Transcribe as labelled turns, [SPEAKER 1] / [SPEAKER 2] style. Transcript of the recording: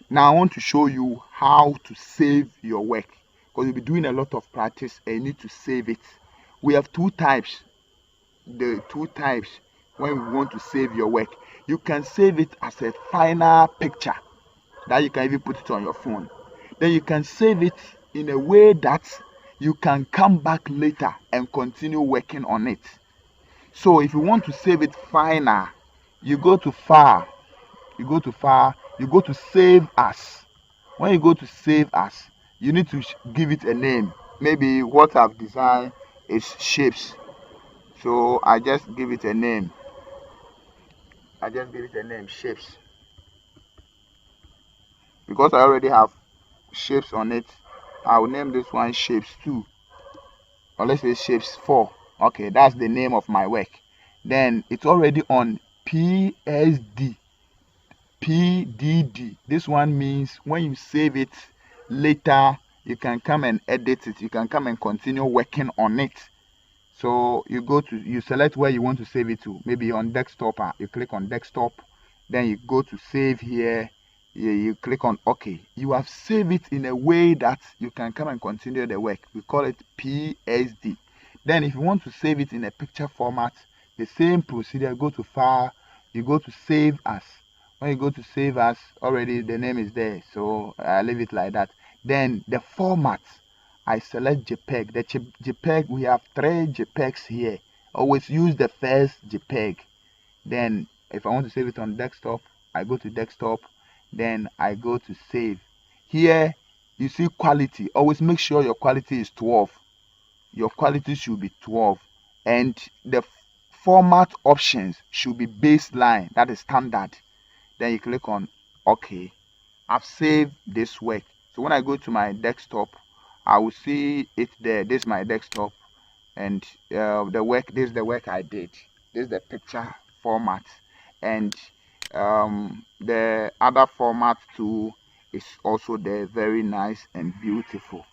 [SPEAKER 1] Now I want to show you how to save your work, because you'll be doing a lot of practice and you need to save it. We have two types. The two types when we want to save your work. You can save it as a final picture that you can even put it on your phone. Then you can save it in a way that you can come back later and continue working on it. So if you want to save it final, you go to file, you go to save as. When you go to save as, you need to give it a name. Maybe what I've designed is shapes, so I just give it a name. Shapes, because I already have shapes on it. I will name this one shapes 2, or let's say shapes 4. Okay, that's the name of my work. Then it's already on PDD. This one means when you save it later, you can come and edit it, you can come and continue working on it. So you select where you want to save it to. Maybe on desktop, you click on desktop, then you go to save here, you click on OK. You have saved it in a way that you can come and continue the work. We call it PSD. Then if you want to save it in a picture format, the same procedure. Go to file, you go to save as. When you go to save as, already the name is there, so I leave it like that. Then the format, I select JPEG. The JPEG, we have 3 JPEGs here. Always use the first JPEG. Then if I want to save it on desktop, I go to desktop, then I go to save. Here you see quality. Always make sure your quality is 12. Your quality should be 12, and the format options should be baseline, that is standard. Then you click on OK. I've saved this work. So when I go to my desktop, I will see it there. This is my desktop, and the work. This is the work I did. This is the picture format, and the other format too is also there, very nice and beautiful.